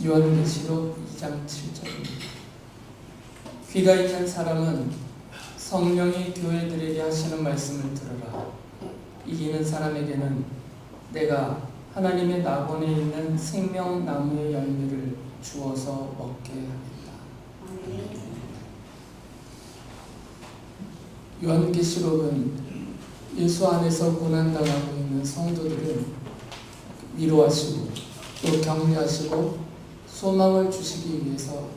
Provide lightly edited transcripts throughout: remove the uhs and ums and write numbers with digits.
요한계시록 2장 7절입니다. 귀가 있는 사람은 성령이 교회들에게 하시는 말씀을 들으라. 이기는 사람에게는 내가 하나님의 낙원에 있는 생명나무의 열매를 주어서 먹게 하겠다. 요한계시록은 예수 안에서 고난당하고 있는 성도들을 위로하시고 또 격려하시고 소망을 주시기 위해서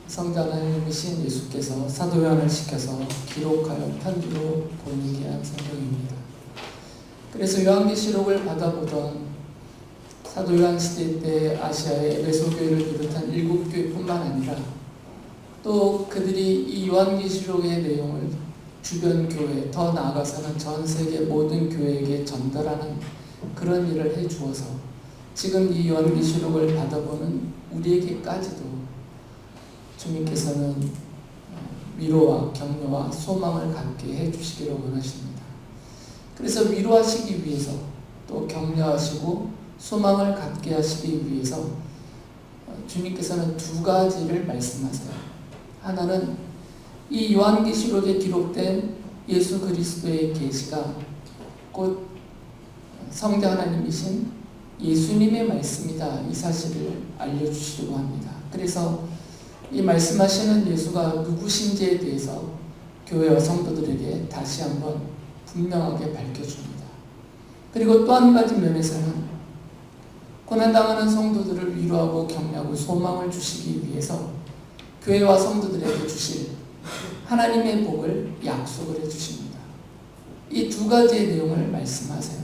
성자 하나님이신 예수께서 사도 요한을 시켜서 기록하여 편지로 보내게 한 성경입니다. 그래서 요한계시록을 받아보던 사도 요한 시대 때 아시아의 에베소 교회를 비롯한 7교회뿐만 아니라 또 그들이 이 요한계시록의 내용을 주변 교회, 더 나아가서는 전 세계 모든 교회에게 전달하는 그런 일을 해주어서 지금 이 요한계시록을 받아보는 우리에게까지도 주님께서는 위로와 격려와 소망을 갖게 해주시기를 원하십니다. 그래서 위로하시기 위해서 또 격려하시고 소망을 갖게 하시기 위해서 주님께서는 두 가지를 말씀하세요. 하나는 이 요한계시록에 기록된 예수 그리스도의 계시가 곧 성자 하나님이신 예수님의 말씀이다, 이 사실을 알려주시려고 합니다. 그래서 이 말씀하시는 예수가 누구신지에 대해서 교회와 성도들에게 다시 한번 분명하게 밝혀줍니다. 그리고 또 한 가지 면에서는 고난당하는 성도들을 위로하고 격려하고 소망을 주시기 위해서 교회와 성도들에게 주실 하나님의 복을 약속을 해주십니다. 이 두 가지의 내용을 말씀하세요.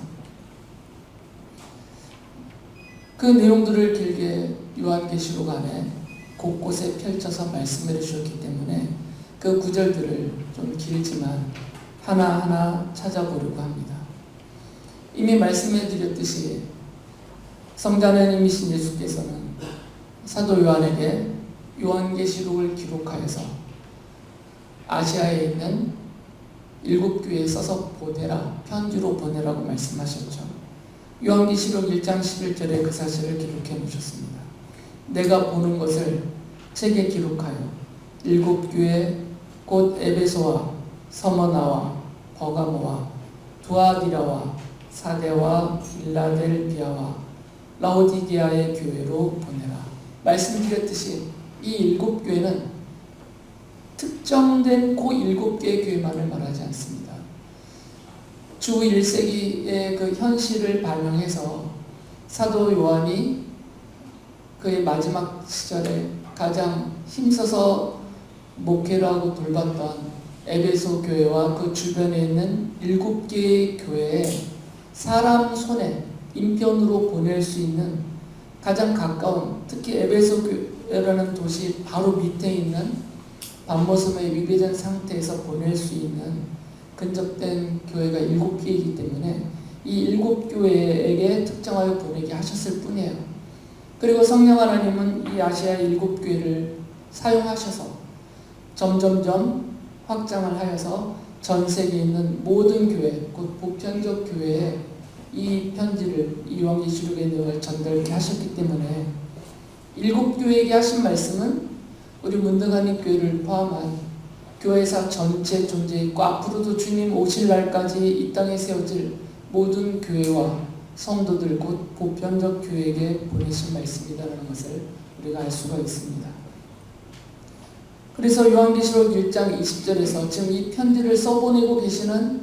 그 내용들을 길게 요한계시록 안에 곳곳에 펼쳐서 말씀을 해주셨기 때문에 그 구절들을 좀 길지만 하나하나 찾아보려고 합니다. 이미 말씀해 드렸듯이 성자 하나님이신 예수께서는 사도 요한에게 요한계시록을 기록하여서 아시아에 있는 7교회에 써서 보내라, 편지로 보내라고 말씀하셨죠. 요한계시록 1장 11절에 그 사실을 기록해 놓으셨습니다. 내가 보는 것을 책에 기록하여 7교회 곧 에베소와 서머나와 버가모와 두아디라와 사데와 빌라델비아와 라오디게아의 교회로 보내라. 말씀드렸듯이 이 7교회는 특정된 그 7개의 교회만을 말하지 않습니다. 주 1세기의 그 현실을 반영해서 사도 요한이 그의 마지막 시절에 가장 힘써서 목회를 하고 돌봤던 에베소 교회와 그 주변에 있는 7개의 교회에 사람 손에 인편으로 보낼 수 있는 가장 가까운, 특히 에베소 교회라는 도시 바로 밑에 있는 밤모섬의 위배된 상태에서 보낼 수 있는 근접된 교회가 7개이기 때문에 이 7교회에게 특정하여 보내게 하셨을 뿐이에요. 그리고 성령 하나님은 이 아시아 7교회를 사용하셔서 점점점 확장을 하여서 전 세계에 있는 모든 교회, 곧 보편적 교회에 이 편지를, 이 요한계시록의 내용을 전달케 하셨기 때문에 7교회에게 하신 말씀은 우리 문등한인 교회를 포함한 교회사 전체 존재 있고 앞으로도 주님 오실 날까지 이 땅에 세워질 모든 교회와 성도들 곧 보편적 교회에게 보내신 말씀이라는 것을 우리가 알 수가 있습니다. 그래서 요한계시록 1장 20절에서 지금 이 편지를 써보내고 계시는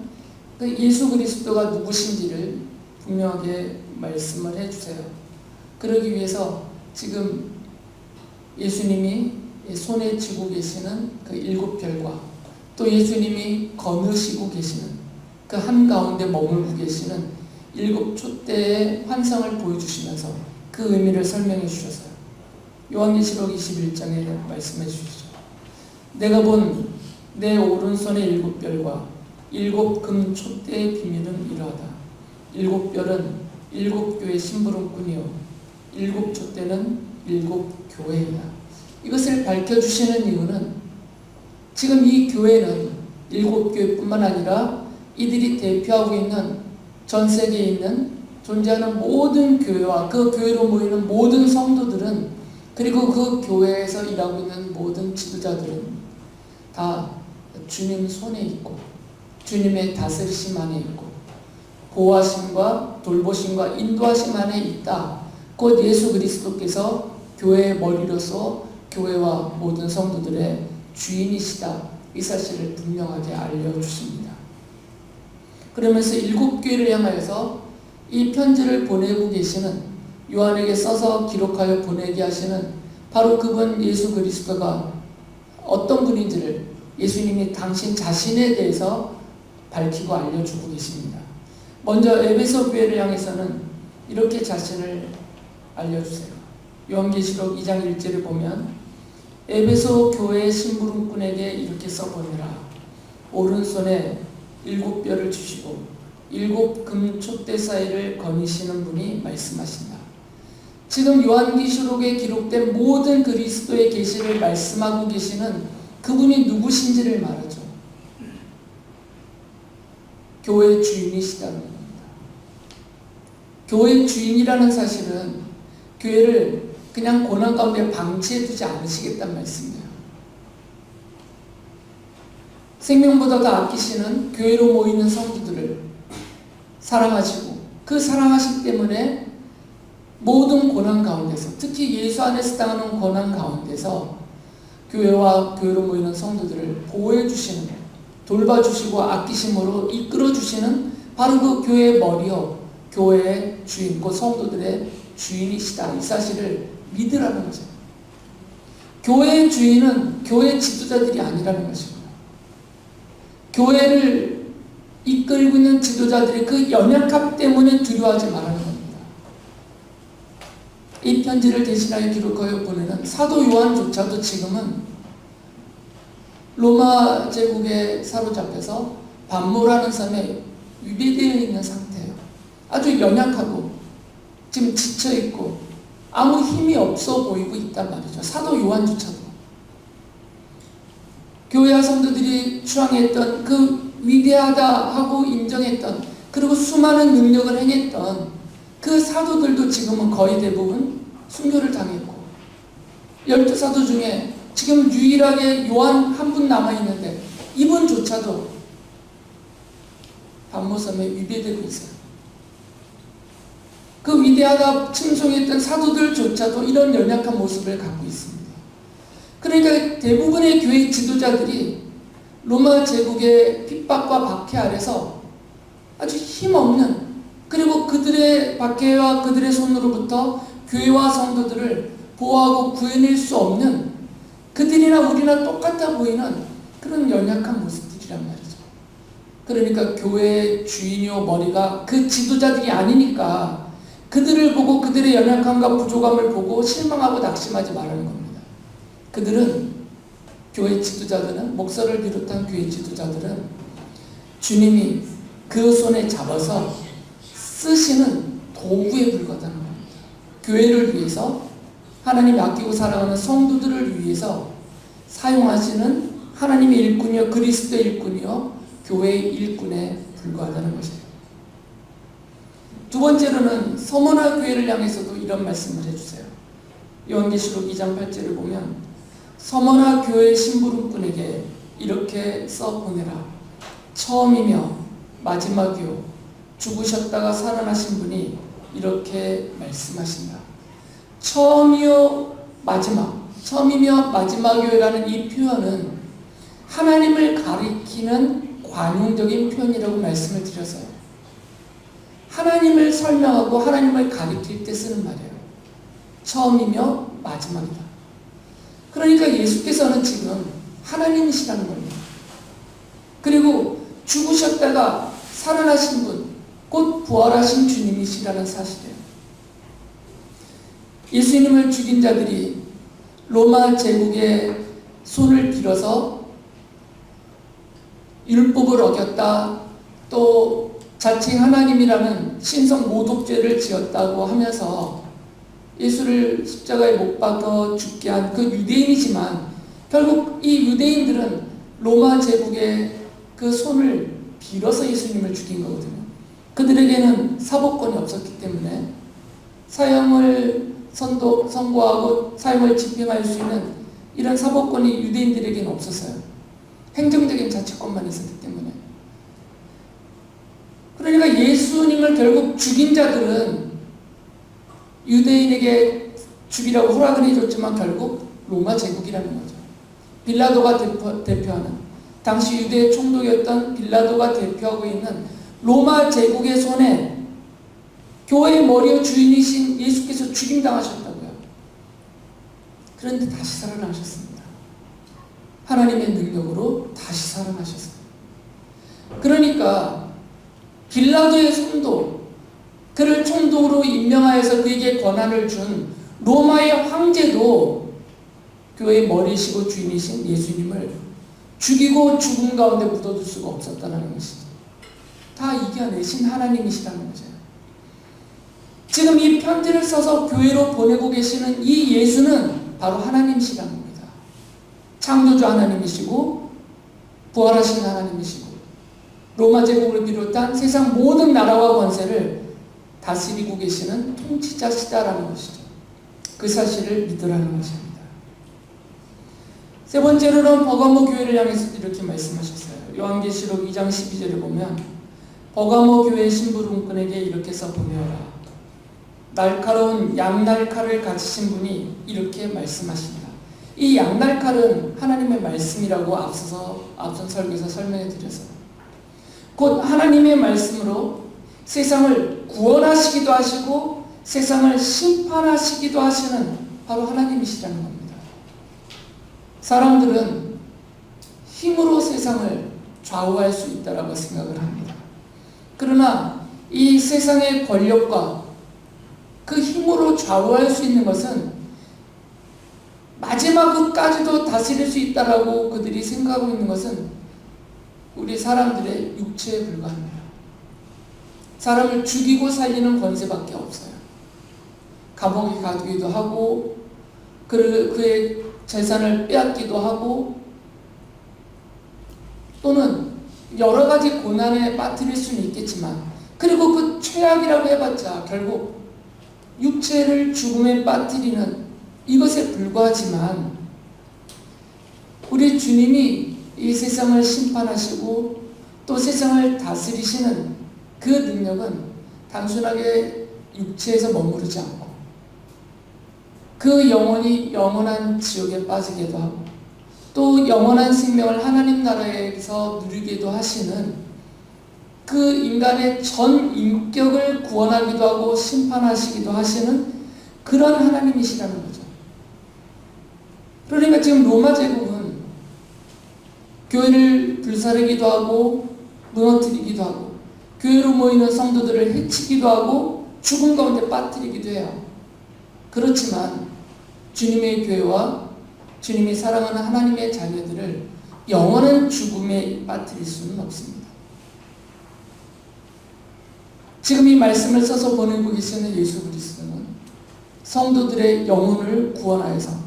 그 예수 그리스도가 누구신지를 분명하게 말씀을 해주세요. 그러기 위해서 지금 예수님이 손에 쥐고 계시는 그 7별과 또 예수님이 거느시고 계시는 그 한가운데 머물고 계시는 7촛대의 환상을 보여주시면서 그 의미를 설명해 주셔서요. 요한계시록 21장에 말씀해 주시죠. 내가 본 내 오른손의 7별과 7금 촛대의 비밀은 이러하다. 7별은 7교회 심부름꾼이요 7촛대는 7교회이다. 이것을 밝혀주시는 이유는 지금 이 교회는 7교회뿐만 아니라 이들이 대표하고 있는 전 세계에 있는 존재하는 모든 교회와 그 교회로 모이는 모든 성도들은 그리고 그 교회에서 일하고 있는 모든 지도자들은 다 주님 손에 있고 주님의 다스리심 안에 있고 보호하심과 돌보심과 인도하심 안에 있다. 곧 예수 그리스도께서 교회의 머리로서 교회와 모든 성도들의 주인이시다. 이 사실을 분명하게 알려주십니다. 그러면서 7교회를 향하여서 이 편지를 보내고 계시는, 요한에게 써서 기록하여 보내게 하시는 바로 그분 예수 그리스도가 어떤 분인지를 예수님이 당신 자신에 대해서 밝히고 알려주고 계십니다. 먼저 에베소 교회를 향해서는 이렇게 자신을 알려주세요. 요한계시록 2장 1절을 보면 에베소 교회의 심부름꾼에게 이렇게 써보내라. 오른손에 7뼈를 주시고 7금 촛대 사이를 거니시는 분이 말씀하신다. 지금 요한계시록에 기록된 모든 그리스도의 계시를 말씀하고 계시는 그분이 누구신지를 말하죠. 교회의 주인이시다는 겁니다. 교회의 주인이라는 사실은 교회를 그냥 고난 가운데 방치해 두지 않으시겠다는 말씀이에요. 생명보다 더 아끼시는 교회로 모이는 성도들을 사랑하시고 그 사랑하심 때문에 모든 고난 가운데서, 특히 예수 안에서 당하는 고난 가운데서 교회와 교회로 모이는 성도들을 보호해 주시는, 돌봐주시고 아끼심으로 이끌어 주시는 바로 그 교회의 머리요, 교회의 주인, 그 성도들의 주인이시다. 이 사실을 믿으라는 거죠. 교회의 주인은 교회 지도자들이 아니라는 것이고요. 교회를 이끌고 있는 지도자들의 그 연약함 때문에 두려워하지 말라는 겁니다. 이 편지를 대신하여 기록하여 보내는 사도 요한조차도 지금은 로마 제국에 사로잡혀서 반모라는 섬에 위배되어 있는 상태예요. 아주 연약하고 지금 지쳐있고 아무 힘이 없어 보이고 있단 말이죠. 사도 요한조차도. 교회와 성도들이 추앙했던 그 위대하다 하고 인정했던, 그리고 수많은 능력을 행했던 그 사도들도 지금은 거의 대부분 순교를 당했고, 12사도 중에 지금 유일하게 요한 한 분 남아있는데 이분조차도 반모섬에 위배되고 있어요. 그 위대하다 칭송했던 사도들조차도 이런 연약한 모습을 갖고 있습니다. 그러니까 대부분의 교회 지도자들이 로마 제국의 핍박과 박해 아래서 아주 힘없는, 그리고 그들의 박해와 그들의 손으로부터 교회와 성도들을 보호하고 구해낼 수 없는, 그들이나 우리나 똑같아 보이는 그런 연약한 모습들이란 말이죠. 그러니까 교회의 주인이요 머리가 그 지도자들이 아니니까 그들을 보고 그들의 연약함과 부족함을 보고 실망하고 낙심하지 말라는 겁니다. 그들은, 교회 지도자들은, 목사를 비롯한 교회 지도자들은 주님이 그 손에 잡아서 쓰시는 도구에 불과하다는 겁니다. 교회를 위해서, 하나님이 아끼고 사랑하는 성도들을 위해서 사용하시는 하나님의 일꾼이요 그리스도의 일꾼이요 교회의 일꾼에 불과하다는 것이에요. 두 번째로는 서머나 교회를 향해서도 이런 말씀을 해주세요. 요한계시록 2장 8절을 보면 서머나 교회의 심부름꾼에게 이렇게 써보내라. 처음이며 마지막이요 죽으셨다가 살아나신 분이 이렇게 말씀하신다. 처음이요 마지막, 처음이며 마지막이요라는 이 표현은 하나님을 가리키는 관용적인 표현이라고 말씀을 드렸어요. 하나님을 설명하고 하나님을 가리킬 때 쓰는 말이에요. 처음이며 마지막이다. 그러니까 예수께서는 지금 하나님이시라는 겁니다. 그리고 죽으셨다가 살아나신 분, 곧 부활하신 주님이시라는 사실이에요. 예수님을 죽인 자들이 로마 제국의 손을 빌어서 율법을 어겼다, 또 자칭 하나님이라는 신성 모독죄를 지었다고 하면서 예수를 십자가에 못 박아 죽게 한 그 유대인이지만, 결국 이 유대인들은 로마 제국의 그 손을 빌어서 예수님을 죽인 거거든요. 그들에게는 사법권이 없었기 때문에 사형을 선고하고 사형을 집행할 수 있는 이런 사법권이 유대인들에게는 없었어요. 행정적인 자치권만 있었기 때문에. 그러니까 예수님을 결국 죽인 자들은 유대인에게 죽이라고 허락을 해줬지만 결국 로마 제국이라는 거죠. 빌라도가 대표하는, 당시 유대 총독이었던 빌라도가 대표하고 있는 로마 제국의 손에 교회의 머리와 주인이신 예수께서 죽임당하셨다고요. 그런데 다시 살아나셨습니다. 하나님의 능력으로 다시 살아나셨어요. 그러니까 빌라도의 손도, 그를 총독으로 임명하여서 그에게 권한을 준 로마의 황제도 교회의 머리시고 주인이신 예수님을 죽이고 죽음 가운데 묻어둘 수가 없었다는 것이죠. 다 이겨내신 하나님이시라는 거죠. 지금 이 편지를 써서 교회로 보내고 계시는 이 예수는 바로 하나님이시라는 겁니다. 창조주 하나님이시고 부활하신 하나님이시고 로마 제국을 비롯한 세상 모든 나라와 권세를 다스리고 계시는 통치자시다라는 것이죠. 그 사실을 믿으라는 것입니다. 세 번째로는 버가모 교회를 향해서 이렇게 말씀하셨어요. 요한계시록 2장 12절에 보면 버가모 교회 신부름꾼에게 이렇게 써 보내어라. 날카로운 양날칼을 가지신 분이 이렇게 말씀하십니다. 이 양날칼은 하나님의 말씀이라고 앞선 설교에서 설명해 드렸어요. 곧 하나님의 말씀으로 세상을 구원하시기도 하시고 세상을 심판하시기도 하시는 바로 하나님이시라는 겁니다. 사람들은 힘으로 세상을 좌우할 수 있다고 생각을 합니다. 그러나 이 세상의 권력과 그 힘으로 좌우할 수 있는 것은 마지막까지도 다스릴 수 있다라고 그들이 생각하고 있는 것은 우리 사람들의 육체에 불과합니다. 사람을 죽이고 살리는 권세밖에 없어요. 감옥에 가두기도 하고 그의 재산을 빼앗기도 하고 또는 여러 가지 고난에 빠뜨릴 수는 있겠지만 그리고 그 최악이라고 해봤자 결국 육체를 죽음에 빠뜨리는 이것에 불과하지만 우리 주님이 이 세상을 심판하시고 또 세상을 다스리시는 그 능력은 단순하게 육체에서 머무르지 않고 그 영혼이 영원한 지옥에 빠지게도 하고 또 영원한 생명을 하나님 나라에서 누리게도 하시는 그 인간의 전 인격을 구원하기도 하고 심판하시기도 하시는 그런 하나님이시라는 거죠. 그러니까 지금 로마 제국은 교회를 불사르기도 하고 무너뜨리기도 하고 교회로 모이는 성도들을 해치기도 하고 죽음 가운데 빠뜨리기도 해요. 그렇지만 주님의 교회와 주님이 사랑하는 하나님의 자녀들을 영원한 죽음에 빠뜨릴 수는 없습니다. 지금 이 말씀을 써서 보내고 계시는 예수 그리스도는 성도들의 영혼을 구원하여서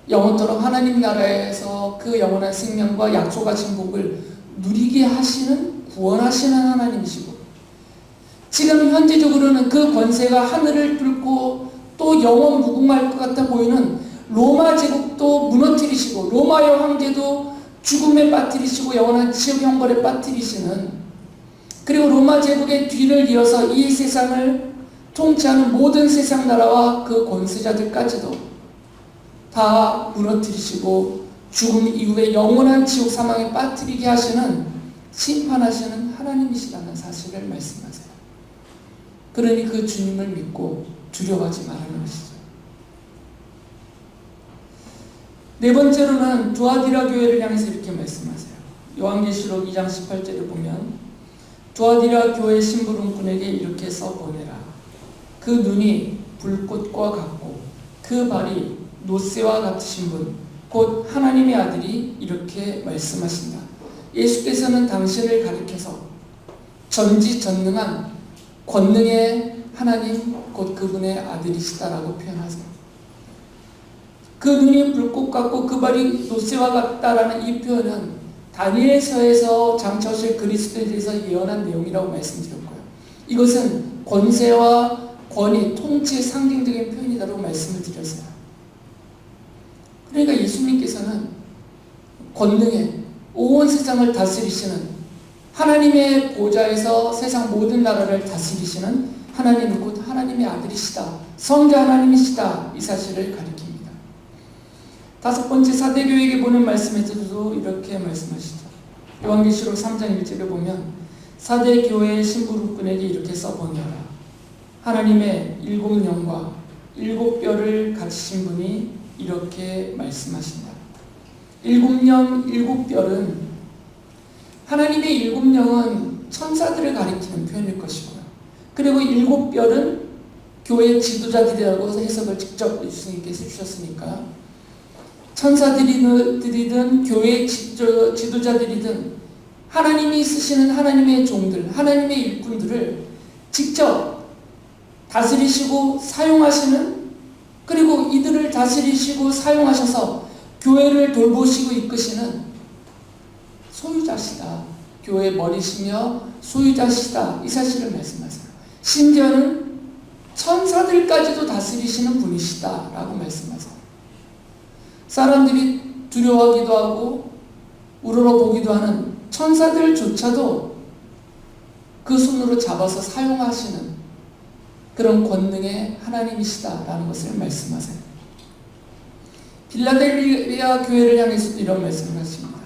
영원토록 하나님 나라에서 그 영원한 생명과 약속하신 복을 누리게 하시는 구원하시는 하나님이시고 지금 현재적으로는 그 권세가 하늘을 뚫고 또 영원 무궁할 것 같아 보이는 로마 제국도 무너뜨리시고 로마의 황제도 죽음에 빠뜨리시고 영원한 지옥 형벌에 빠뜨리시는 그리고 로마 제국의 뒤를 이어서 이 세상을 통치하는 모든 세상 나라와 그 권세자들까지도 다 무너뜨리시고 죽음 이후에 영원한 지옥 사망에 빠뜨리게 하시는 심판하시는 하나님이시라는 사실을 말씀하세요. 그러니 그 주님을 믿고 두려워하지 말라는 것이죠. 네 번째로는 두아디라 교회를 향해서 이렇게 말씀하세요. 요한계시록 2장 18절에 보면 두아디라 교회 심부름꾼에게 이렇게 써보내라. 그 눈이 불꽃과 같고 그 발이 노새와 같으신 분 곧 하나님의 아들이 이렇게 말씀하신다. 예수께서는 당신을 가리켜서 전지전능한 권능의 하나님 곧 그분의 아들이시다라고 표현하세요. 그 눈이 불꽃 같고 그 발이 노새와 같다라는 이 표현은 다니엘서에서 장차오실 그리스도에 대해서 예언한 내용이라고 말씀드렸고요. 이것은 권세와 권위, 통치의 상징적인 표현이다라고 말씀을 드렸어요. 그러니까 예수님께서는 권능에 온 세상을 다스리시는 하나님의 보좌에서 세상 모든 나라를 다스리시는 하나님 곧 하나님의 아들이시다, 성자 하나님이시다, 이 사실을 가리킵니다. 다섯 번째 사대교회에게 보낸 말씀에서도 이렇게 말씀하시죠. 요한계시록 3장 1절에 보면 사대교회의 심부름꾼에게 이렇게 써보내라. 하나님의 일곱 영과 일곱 뼈를 가지신 분이 이렇게 말씀하신다. 일곱 영, 일곱 뼈는 하나님의 일곱 영은 천사들을 가리키는 표현일 것이고요. 그리고 일곱 뼈는 교회 지도자들이라고 해석을 직접 예수님께서 주셨으니까 천사들이든 교회 지도자들이든 하나님이 쓰시는 하나님의 종들, 하나님의 일꾼들을 직접 다스리시고 사용하시는, 그리고 이들을 다스리시고 사용하셔서 교회를 돌보시고 이끄시는 소유자시다. 교회의 머리시며 소유자시다. 이 사실을 말씀하세요. 심지어는 천사들까지도 다스리시는 분이시다 라고 말씀하세요. 사람들이 두려워하기도 하고 우러러보기도 하는 천사들조차도 그 손으로 잡아서 사용하시는 그런 권능의 하나님이시다라는 것을 말씀하세요. 빌라델비아 교회를 향해서도 이런 말씀을 하십니다.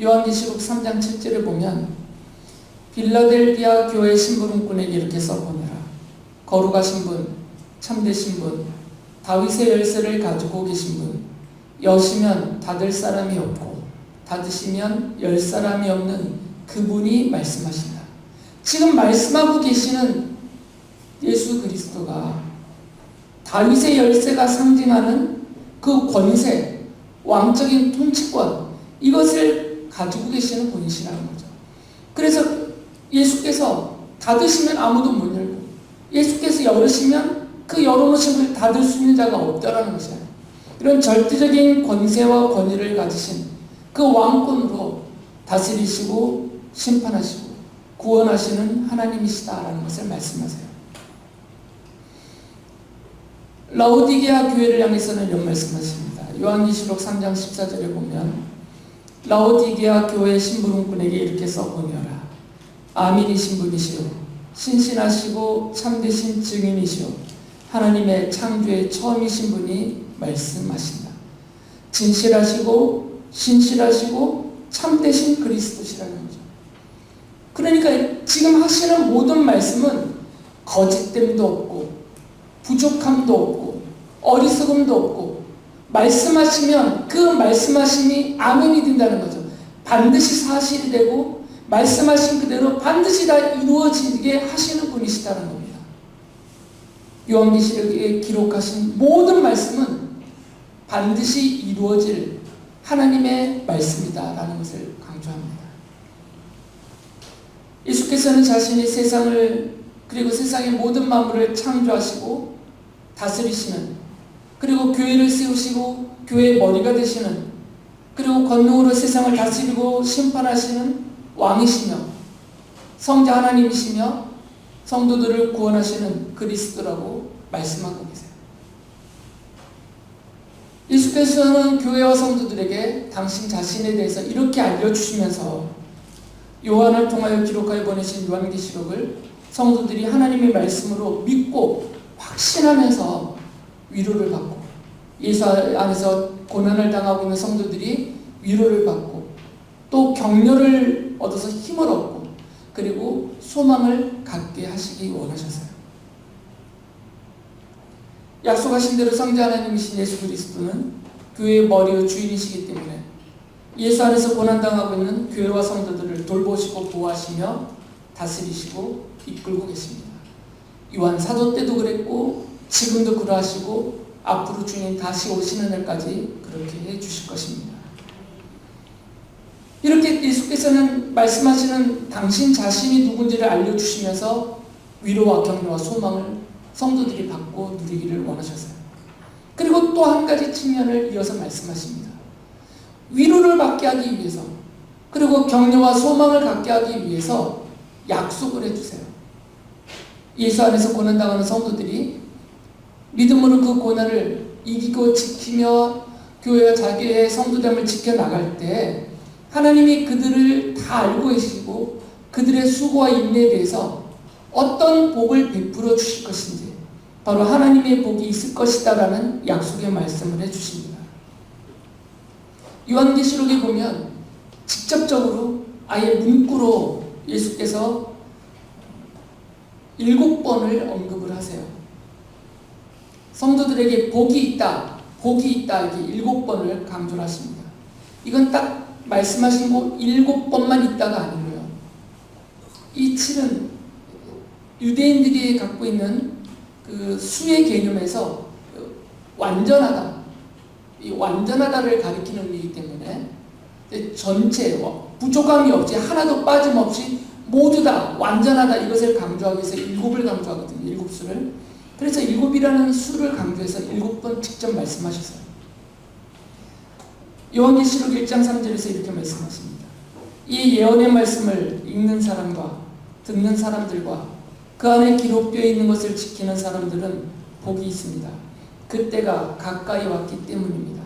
요한계시록 3장 7절에 보면 빌라델비아 교회 심부름꾼에게 이렇게 써보내라. 거룩하신 분, 참되신 분, 다윗의 열쇠를 가지고 계신 분, 여시면 닫을 사람이 없고 닫으시면 열 사람이 없는 그분이 말씀하신다. 지금 말씀하고 계시는 예수 그리스도가 다윗의 열쇠가 상징하는 그 권세, 왕적인 통치권, 이것을 가지고 계시는 분이시라는 거죠. 그래서 예수께서 닫으시면 아무도 못 열고 예수께서 열으시면 그 열어놓으신 걸 닫을 수 있는 자가 없다라는 것이에요. 이런 절대적인 권세와 권위를 가지신 그 왕권으로 다스리시고 심판하시고 구원하시는 하나님이시다라는 것을 말씀하세요. 라오디게아 교회를 향해서는 이런 말씀하십니다. 요한계시록 3장 14절에 보면 라오디게아 교회 심부름꾼에게 이렇게 써보내라. 아민이신 분이시오, 신실하시고 참되신 증인이시오, 하나님의 창조의 처음이신 분이 말씀하신다. 진실하시고 신실하시고 참되신 그리스도시라는 거죠. 그러니까 지금 하시는 모든 말씀은 거짓됨도 없고 부족함도 없고 어리석음도 없고 말씀하시면 그 말씀하심이 아멘이 된다는 거죠. 반드시 사실이 되고 말씀하신 그대로 반드시 다 이루어지게 하시는 분이시다는 겁니다. 요한계시록에 기록하신 모든 말씀은 반드시 이루어질 하나님의 말씀이다라는 것을 강조합니다. 예수께서는 자신이 세상을 그리고 세상의 모든 만물을 창조하시고 다스리시는, 그리고 교회를 세우시고 교회의 머리가 되시는, 그리고 권능으로 세상을 다스리고 심판하시는 왕이시며 성자 하나님이시며 성도들을 구원하시는 그리스도라고 말씀하고 계세요. 예수께서는 교회와 성도들에게 당신 자신에 대해서 이렇게 알려주시면서 요한을 통하여 기록하여 보내신 요한계시록을 성도들이 하나님의 말씀으로 믿고 확신하면서 위로를 받고, 예수 안에서 고난을 당하고 있는 성도들이 위로를 받고 또 격려를 얻어서 힘을 얻고 그리고 소망을 갖게 하시기 원하셨어요. 약속하신 대로 성자 하나님이신 예수 그리스도는 교회의 머리와 주인이시기 때문에 예수 안에서 고난당하고 있는 교회와 성도들을 돌보시고 보호하시며 다스리시고 이끌고 계십니다. 요한 사도 때도 그랬고 지금도 그러하시고 앞으로 주님 다시 오시는 날까지 그렇게 해주실 것입니다. 이렇게 예수께서는 말씀하시는 당신 자신이 누군지를 알려주시면서 위로와 격려와 소망을 성도들이 받고 누리기를 원하셨어요. 그리고 또 한 가지 측면을 이어서 말씀하십니다. 위로를 받게 하기 위해서 그리고 격려와 소망을 갖게 하기 위해서 약속을 해주세요. 예수 안에서 고난당하는 성도들이 믿음으로 그 고난을 이기고 지키며 교회와 자기의 성도됨을 지켜나갈 때 하나님이 그들을 다 알고 계시고 그들의 수고와 인내에 대해서 어떤 복을 베풀어 주실 것인지 바로 하나님의 복이 있을 것이다 라는 약속의 말씀을 해주십니다. 요한계시록에 보면 직접적으로 아예 문구로 예수께서 7번을 언급을 하세요. 성도들에게 복이 있다, 복이 있다 이렇게 7번을 강조를 하십니다. 이건 딱 말씀하신 거 7번만 있다가 아니고요. 이 7은 유대인들이 갖고 있는 그 수의 개념에서 완전하다, 이 완전하다를 가리키는 의미이기 때문에 전체 부족함이 없이 하나도 빠짐없이 모두 다 완전하다 이것을 강조하기 위해서 7을 강조하거든요. 7수를. 그래서 7이라는 수를 강조해서 7번 직접 말씀하셨어요. 요한계시록 1장 3절에서 이렇게 말씀하십니다. 이 예언의 말씀을 읽는 사람과 듣는 사람들과 그 안에 기록되어 있는 것을 지키는 사람들은 복이 있습니다. 그때가 가까이 왔기 때문입니다.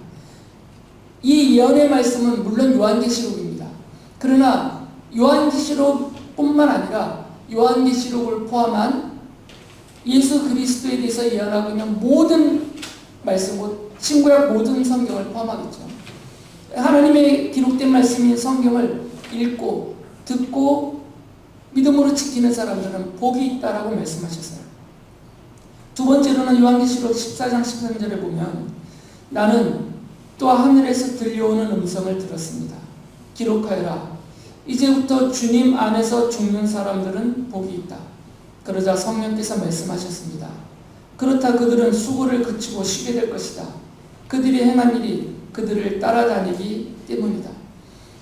이 예언의 말씀은 물론 요한계시록입니다. 그러나 요한계시록뿐만 아니라 요한계시록을 포함한 예수 그리스도에 대해서 예언하고 있는 모든 말씀, 신구약 모든 성경을 포함하겠죠. 하나님의 기록된 말씀인 성경을 읽고 듣고 믿음으로 지키는 사람들은 복이 있다라고 말씀하셨어요. 두 번째로는 요한계시록 14장 13절에 보면 나는 또 하늘에서 들려오는 음성을 들었습니다. 기록하여라. 이제부터 주님 안에서 죽는 사람들은 복이 있다. 그러자 성령께서 말씀하셨습니다. 그렇다 그들은 수고를 그치고 쉬게 될 것이다. 그들이 행한 일이 그들을 따라다니기 때문이다.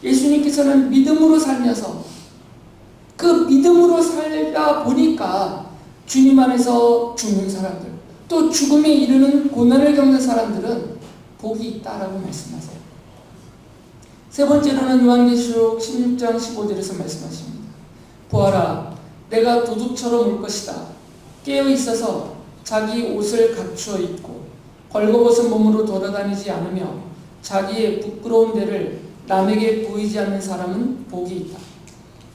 예수님께서는 믿음으로 살면서 그 믿음으로 살다 보니까 주님 안에서 죽는 사람들, 또 죽음에 이르는 고난을 겪는 사람들은 복이 있다라고 말씀하세요. 세 번째로는 요한계시록 16장 15절에서 말씀하십니다. 보아라, 내가 도둑처럼 올 것이다. 깨어 있어서 자기 옷을 갖추어 입고 벌거벗은 몸으로 돌아다니지 않으며 자기의 부끄러운 데를 남에게 보이지 않는 사람은 복이 있다.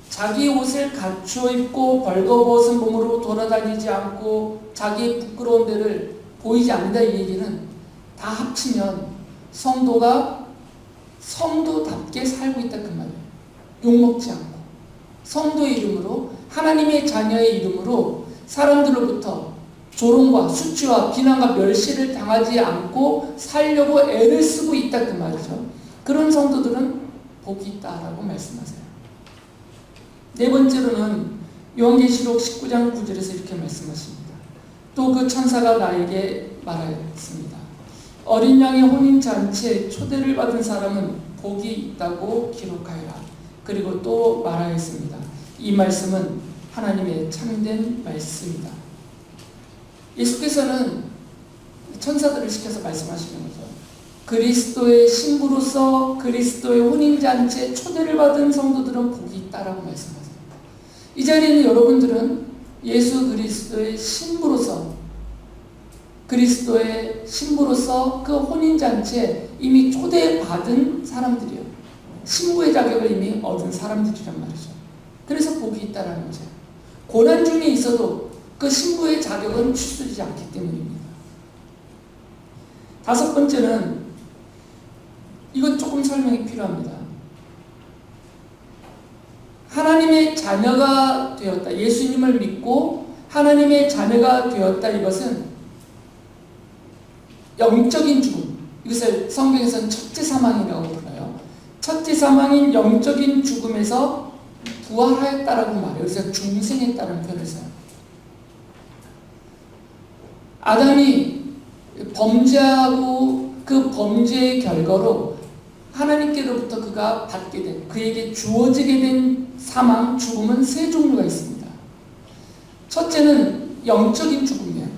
자기 옷을 갖추어 입고 벌거벗은 몸으로 돌아다니지 않고 자기의 부끄러운 데를 보이지 않는다 이 얘기는 다 합치면 성도가 성도답게 살고 있다 그 말이에요. 욕먹지 않고 성도의 이름으로 하나님의 자녀의 이름으로 사람들로부터 조롱과 수치와 비난과 멸시를 당하지 않고 살려고 애를 쓰고 있다 그 말이죠. 그런 성도들은 복이 있다라고 말씀하세요. 네 번째로는 요한계시록 19장 9절에서 이렇게 말씀하십니다. 또 그 천사가 나에게 말하였습니다. 어린 양의 혼인잔치에 초대를 받은 사람은 복이 있다고 기록하여라. 그리고 또 말하였습니다. 이 말씀은 하나님의 참된 말씀이다. 예수께서는 천사들을 시켜서 말씀하시는 거죠. 그리스도의 신부로서 그리스도의 혼인잔치에 초대를 받은 성도들은 복이 있다라고 말씀하세요. 이 자리에 있는 여러분들은 예수 그리스도의 신부로서 그 혼인잔치에 이미 초대받은 사람들이에요. 신부의 자격을 이미 얻은 사람들이란 말이죠. 그래서 복이 있다라는 거죠. 고난 중에 있어도 그 신부의 자격은 추스리지 않기 때문입니다. 다섯 번째는 이건 조금 설명이 필요합니다. 하나님의 자녀가 되었다. 예수님을 믿고 하나님의 자녀가 되었다. 이것은 영적인 죽음. 이것을 성경에서는 첫째 사망이라고 불러요. 첫째 사망인 영적인 죽음에서 부활하였다라고 말해요. 그래서 중생했다는 표현을 써요. 아담이 범죄하고 그 범죄의 결과로 하나님께로부터 그가 받게 된, 그에게 주어지게 된 사망, 죽음은 세 종류가 있습니다. 첫째는 영적인 죽음이에요.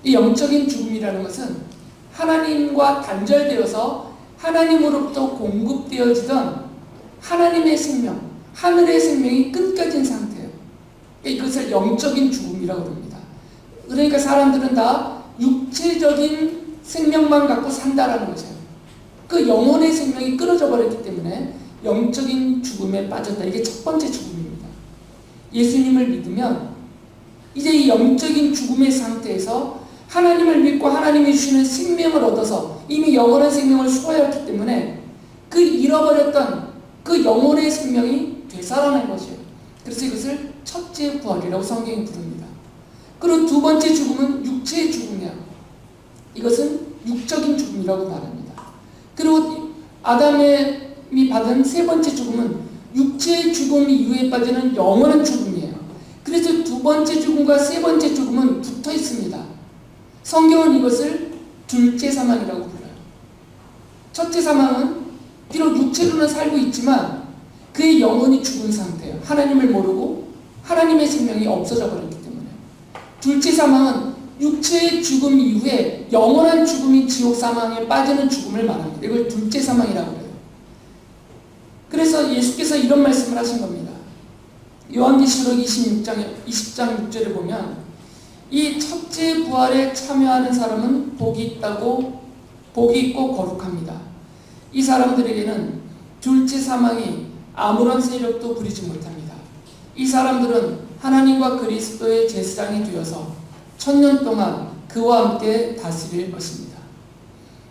이 영적인 죽음이라는 것은 하나님과 단절되어서 하나님으로부터 공급되어지던 하나님의 생명, 하늘의 생명이 끊겨진 상태예요. 이것을 영적인 죽음이라고 합니다. 그러니까 사람들은 다 육체적인 생명만 갖고 산다라는 거죠. 그 영혼의 생명이 끊어져 버렸기 때문에 영적인 죽음에 빠졌다. 이게 첫 번째 죽음입니다. 예수님을 믿으면 이제 이 영적인 죽음의 상태에서 하나님을 믿고 하나님이 주시는 생명을 얻어서 이미 영원한 생명을 소유했기 때문에 그 잃어버렸던 그 영혼의 생명이 되살아난 것이에요. 그래서 이것을 첫째 부활이라고 성경이 부릅니다. 그리고 두 번째 죽음은 육체의 죽음이야. 이것은 육적인 죽음이라고 말합니다. 그리고 아담이 받은 세 번째 죽음은 육체의 죽음 이후에 빠지는 영원한 죽음이에요. 그래서 두 번째 죽음과 세 번째 죽음은 붙어 있습니다. 성경은 이것을 둘째 사망이라고 불러요. 첫째 사망은 비록 육체로는 살고 있지만 그의 영혼이 죽은 상태예요. 하나님을 모르고 하나님의 생명이 없어져 버렸기 때문에. 둘째 사망은 육체의 죽음 이후에 영원한 죽음이 지옥 사망에 빠지는 죽음을 말합니다. 이걸 둘째 사망이라고 해요. 그래서 예수께서 이런 말씀을 하신 겁니다. 요한계시록 20장 6절에 보면 이 첫째 부활에 참여하는 사람은 복이 있고 거룩합니다. 이 사람들에게는 둘째 사망이 아무런 세력도 부리지 못합니다. 이 사람들은 하나님과 그리스도의 제사장이 되어서 1000년 동안 그와 함께 다스릴 것입니다.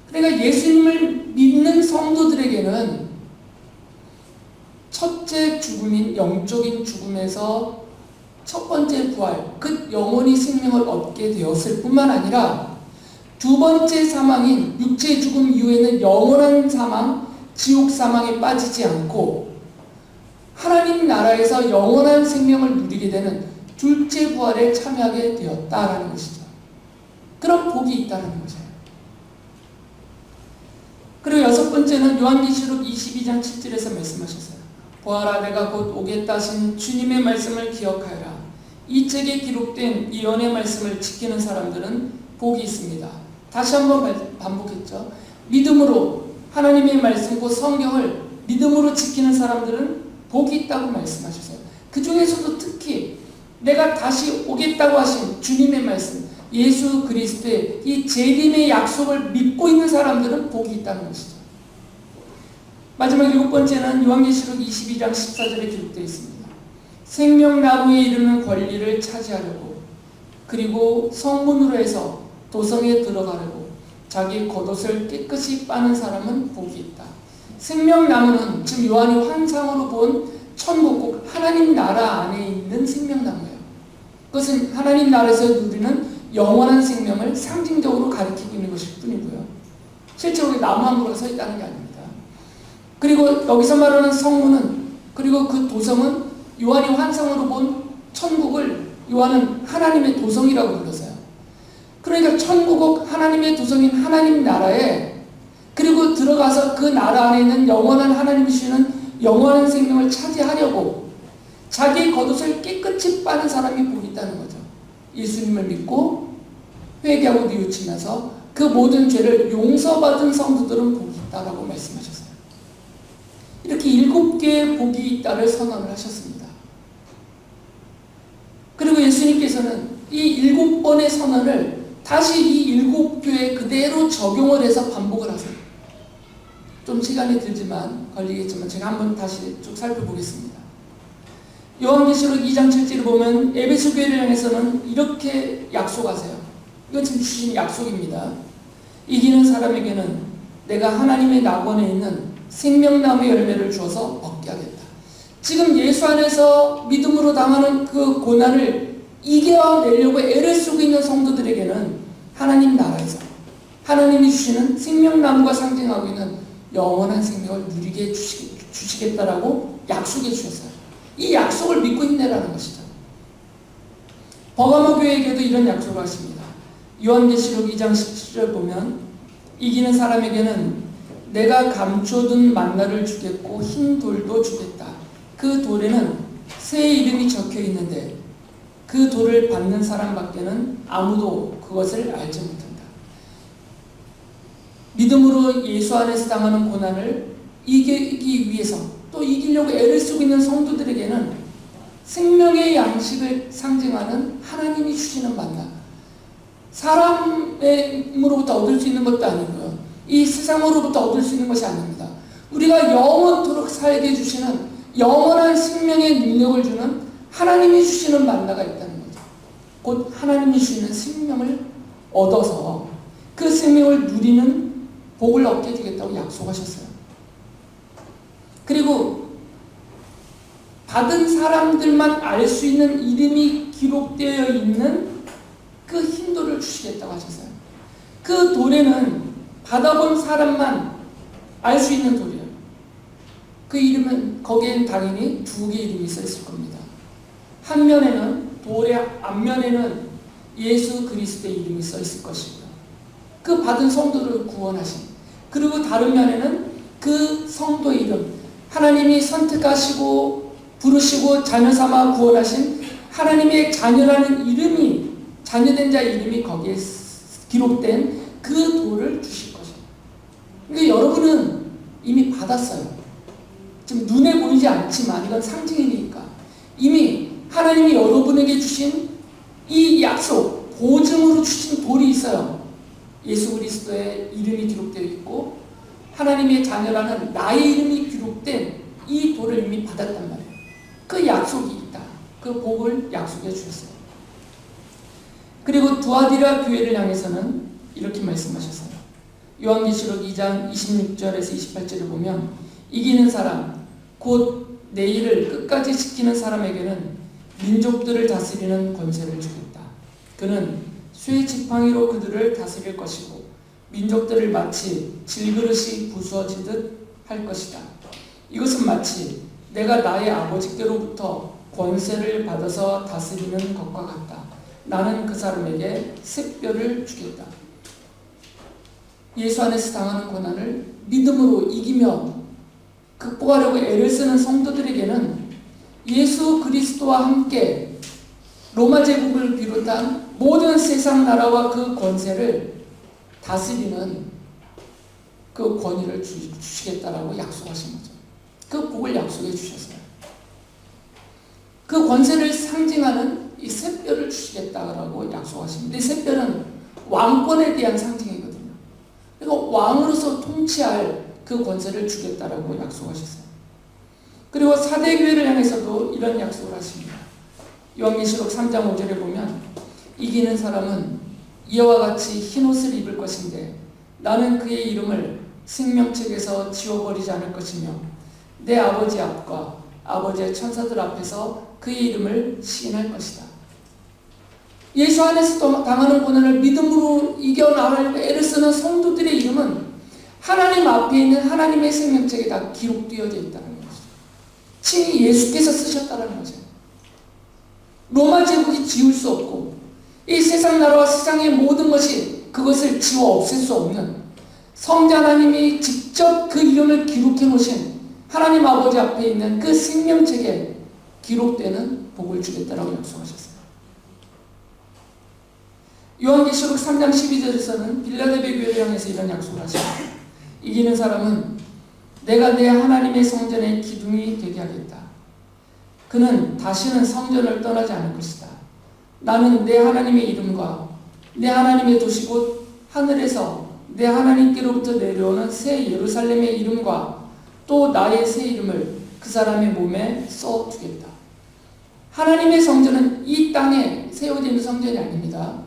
그러니까 예수님을 믿는 성도들에게는 첫째 죽음인 영적인 죽음에서 첫 번째 부활, 그 영원히 생명을 얻게 되었을 뿐만 아니라 두 번째 사망인 육체의 죽음 이후에는 영원한 사망, 지옥 사망에 빠지지 않고 하나님 나라에서 영원한 생명을 누리게 되는 둘째 부활에 참여하게 되었다라는 것이죠. 그런 복이 있다는 거죠. 그리고 여섯 번째는 요한계시록 22장 7절에서 말씀하셨어요. 보아라, 내가 곧 오겠다 하신 주님의 말씀을 기억하여라. 이 책에 기록된 예언의 말씀을 지키는 사람들은 복이 있습니다. 다시 한번 반복했죠. 믿음으로 하나님의 말씀, 곧 성경을 믿음으로 지키는 사람들은 복이 있다고 말씀하셨어요. 그 중에서도 특히 내가 다시 오겠다고 하신 주님의 말씀, 예수 그리스도의 이 재림의 약속을 믿고 있는 사람들은 복이 있다는 것이죠. 마지막 일곱 번째는 요한계시록 22장 14절에 기록되어 있습니다. 생명나무에 이르는 권리를 차지하려고 그리고 성문으로 해서 도성에 들어가려고 자기 겉옷을 깨끗이 빠는 사람은 복이 있다. 생명나무는 지금 요한이 환상으로 본 천국, 꼭 하나님 나라 안에 있는 생명나무예요. 그것은 하나님 나라에서 누리는 영원한 생명을 상징적으로 가리키고 있는 것일 뿐이고요. 실제로 나무 한 그루가 서 있다는 게 아닙니다. 그리고 여기서 말하는 성문은, 그리고 그 도성은 요한이 환상으로 본 천국을 요한은 하나님의 도성이라고 불렀어요. 그러니까 천국은 하나님의 도성인 하나님 나라에, 그리고 들어가서 그 나라 안에 있는 영원한 하나님이 주시는 영원한 생명을 차지하려고 자기 겉옷을 깨끗이 빠는 사람이 복이 있다는 거죠. 예수님을 믿고 회개하고 뉘우치면서 그 모든 죄를 용서받은 성도들은 복이 있다라고 말씀하셨어요. 이렇게 7개의 복이 있다를 선언을 하셨습니다. 그리고 예수님께서는 이 7번의 선언을 다시 이 7교에 그대로 적용을 해서 반복을 하세요. 좀 시간이 들지만 걸리겠지만 제가 한번 다시 쭉 살펴보겠습니다. 요한계시록 2장 7절을 보면 에베소 교회를 향해서는 이렇게 약속하세요. 이건 지금 주신 약속입니다. 이기는 사람에게는 내가 하나님의 낙원에 있는 생명나무의 열매를 주어서 얻게 하겠다. 지금 예수 안에서 믿음으로 당하는 그 고난을 이겨내려고 애를 쓰고 있는 성도들에게는 하나님 나라에서 하나님이 주시는 생명나무가 상징하고 있는 영원한 생명을 누리게 주시겠다라고 약속해 주셨어요. 이 약속을 믿고 힘내라는 것이죠. 버가모 교회에게도 이런 약속을 하십니다. 요한계시록 2장 17절 보면 이기는 사람에게는 내가 감춰둔 만나를 주겠고 흰 돌도 주겠다. 그 돌에는 새 이름이 적혀 있는데 그 돌을 받는 사람밖에는 아무도 그것을 알지 못한다. 믿음으로 예수 안에서 당하는 고난을 이기기 위해서 또 이기려고 애를 쓰고 있는 성도들에게는 생명의 양식을 상징하는 하나님이 주시는 만나, 사람으로부터 얻을 수 있는 것도 아니고요. 이 세상으로부터 얻을 수 있는 것이 아닙니다. 우리가 영원토록 살게 해주시는 영원한 생명의 능력을 주는 하나님이 주시는 만나가 있다는 거죠. 곧 하나님이 주시는 생명을 얻어서 그 생명을 누리는 복을 얻게 되겠다고 약속하셨어요. 그리고 받은 사람들만 알 수 있는 이름이 기록되어 있는 그 흰돌을 주시겠다고 하셨어요. 그 돌에는 받아본 사람만 알 수 있는 돌이에요. 그 이름은 거기엔 당연히 두 개의 이름이 써 있을 겁니다. 한 면에는 돌의 앞면에는 예수 그리스도의 이름이 써 있을 것이고요. 그 받은 성도를 구원하신, 그리고 다른 면에는 그 성도의 이름, 하나님이 선택하시고 부르시고 자녀 삼아 구원하신 하나님의 자녀라는 이름이, 자녀된 자의 이름이 거기에 기록된 그 돌을 주실 것입니다. 그러니까 여러분은 이미 받았어요. 지금 눈에 보이지 않지만 이건 상징이니까 이미 하나님이 여러분에게 주신 이 약속, 보증으로 주신 돌이 있어요. 예수 그리스도의 이름이 기록되어 있고 하나님의 자녀라는 나의 이름이 기록된 이 돌을 이미 받았단 말이에요. 그 약속이 있다. 그 복을 약속해 주셨어요. 그리고 두아디라 교회를 향해서는 이렇게 말씀하셨어요. 요한계시록 2장 26절에서 28절을 보면 이기는 사람, 곧 내 일을 끝까지 지키는 사람에게는 민족들을 다스리는 권세를 주겠다. 그는 쇠 지팡이로 그들을 다스릴 것이고 민족들을 마치 질그릇이 부수어지듯 할 것이다. 이것은 마치 내가 나의 아버지께로부터 권세를 받아서 다스리는 것과 같다. 나는 그 사람에게 샛별을 주겠다. 예수 안에서 당하는 고난을 믿음으로 이기며 극복하려고 애를 쓰는 성도들에게는 예수 그리스도와 함께 로마 제국을 비롯한 모든 세상 나라와 그 권세를 다스리는 그 권위를 주시겠다라고 약속하신 거죠. 그 복을 약속해 주셨어요. 그 권세를 상징하는 이 샛별을 주시겠다라고 약속하십니다. 이 샛별은 왕권에 대한 상징이거든요. 그러니까 왕으로서 통치할 그 권세를 주겠다라고 약속하셨어요. 그리고 사대교회를 향해서도 이런 약속을 하십니다. 요한계시록 3장 5절에 보면 이기는 사람은 이와 같이 흰옷을 입을 것인데 나는 그의 이름을 생명책에서 지워버리지 않을 것이며 내 아버지 앞과 아버지의 천사들 앞에서 그의 이름을 시인할 것이다. 예수 안에서 당하는 고난을 믿음으로 이겨나가려고 애를 쓰는 성도들의 이름은 하나님 앞에 있는 하나님의 생명책에 다 기록되어져 있다는 거죠. 친히 예수께서 쓰셨다는 거죠. 로마 제국이 지울 수 없고 이 세상 나라와 세상의 모든 것이 그것을 지워 없앨 수 없는 성자 하나님이 직접 그 이름을 기록해 놓으신 하나님 아버지 앞에 있는 그 생명책에 기록되는 복을 주겠다라고 약속하셨어요. 요한계시록 3장 12절에서는 빌라델비아 교회를 향해서 이런 약속을 하십니다. 이기는 사람은 내가 내 하나님의 성전의 기둥이 되게 하겠다. 그는 다시는 성전을 떠나지 않을 것이다. 나는 내 하나님의 이름과 내 하나님의 도시 곧 하늘에서 내 하나님께로부터 내려오는 새 예루살렘의 이름과 또 나의 새 이름을 그 사람의 몸에 써두겠다. 하나님의 성전은 이 땅에 세워지는 성전이 아닙니다.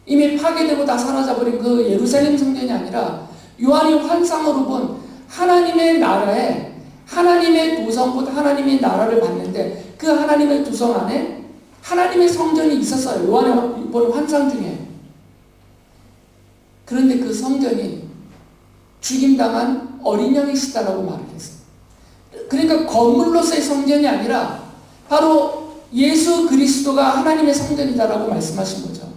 이미 파괴되고 다 사라져버린 그 예루살렘 성전이 아니라 요한이 환상으로 본 하나님의 나라에 하나님의 도성 곧 하나님의 나라를 봤는데 그 하나님의 도성 안에 하나님의 성전이 있었어요. 요한이 본 환상 중에. 그런데 그 성전이 죽임당한 어린 양이시다라고 말을 했어요. 그러니까 건물로서의 성전이 아니라 바로 예수 그리스도가 하나님의 성전이다라고 말씀하신 거죠.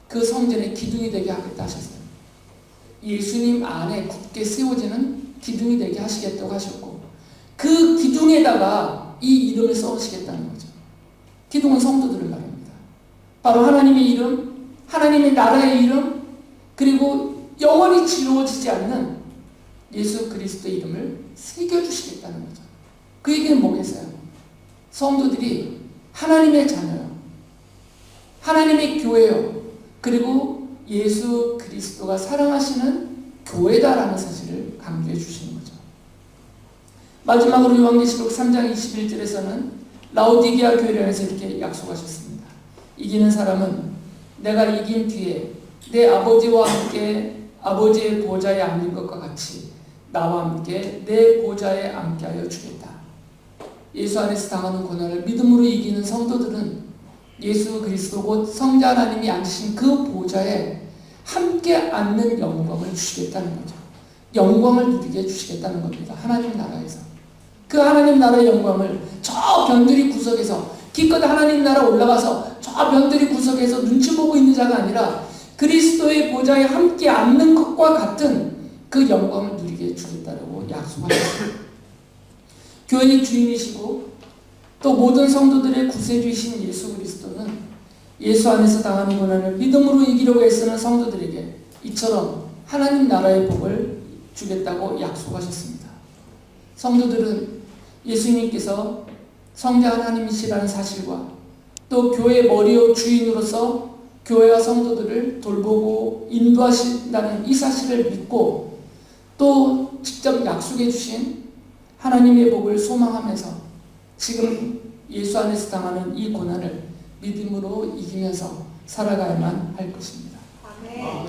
그 성전의 기둥이 되게 하겠다 하셨어요. 예수님 안에 굳게 세워지는 기둥이 되게 하시겠다고 하셨고 그 기둥에다가 이 이름을 써주시겠다는 거죠. 기둥은 성도들을 말합니다. 바로 하나님의 이름, 하나님의 나라의 이름, 그리고 영원히 지워지지 않는 예수 그리스도의 이름을 새겨주시겠다는 거죠. 그 얘기는 뭐겠어요? 성도들이 하나님의 자녀요. 하나님의 교회요. 그리고 예수 그리스도가 사랑하시는 교회다라는 사실을 강조해 주시는 거죠. 마지막으로 요한계시록 3장 21절에서는 라오디게아 교회를 향해서 이렇게 약속하셨습니다. 이기는 사람은 내가 이긴 뒤에 내 아버지와 함께 아버지의 보좌에 앉는 것과 같이 나와 함께 내 보좌에 앉게 하여 주겠다. 예수 안에서 당하는 고난을 믿음으로 이기는 성도들은 예수 그리스도 곧 성자 하나님이 앉으신 그 보좌에 함께 앉는 영광을 주시겠다는 거죠. 영광을 누리게 해주시겠다는 겁니다. 하나님 나라에서. 그 하나님 나라의 영광을 저 변두리 구석에서 기껏 하나님 나라 올라가서 저 변두리 구석에서 눈치 보고 있는 자가 아니라 그리스도의 보좌에 함께 앉는 것과 같은 그 영광을 누리게 해주겠다고 약속하셨습니다. 교회의 주인이시고 또 모든 성도들의 구세주이신 예수 그리스도는 예수 안에서 당하는 고난을 믿음으로 이기려고 애쓰는 성도들에게 이처럼 하나님 나라의 복을 주겠다고 약속하셨습니다. 성도들은 예수님께서 성자 하나님이시라는 사실과 또 교회의 머리요 주인으로서 교회와 성도들을 돌보고 인도하신다는 이 사실을 믿고 또 직접 약속해 주신 하나님의 복을 소망하면서 지금 예수 안에서 당하는 이 고난을 믿음으로 이기면서 살아가야만 할 것입니다. 아멘.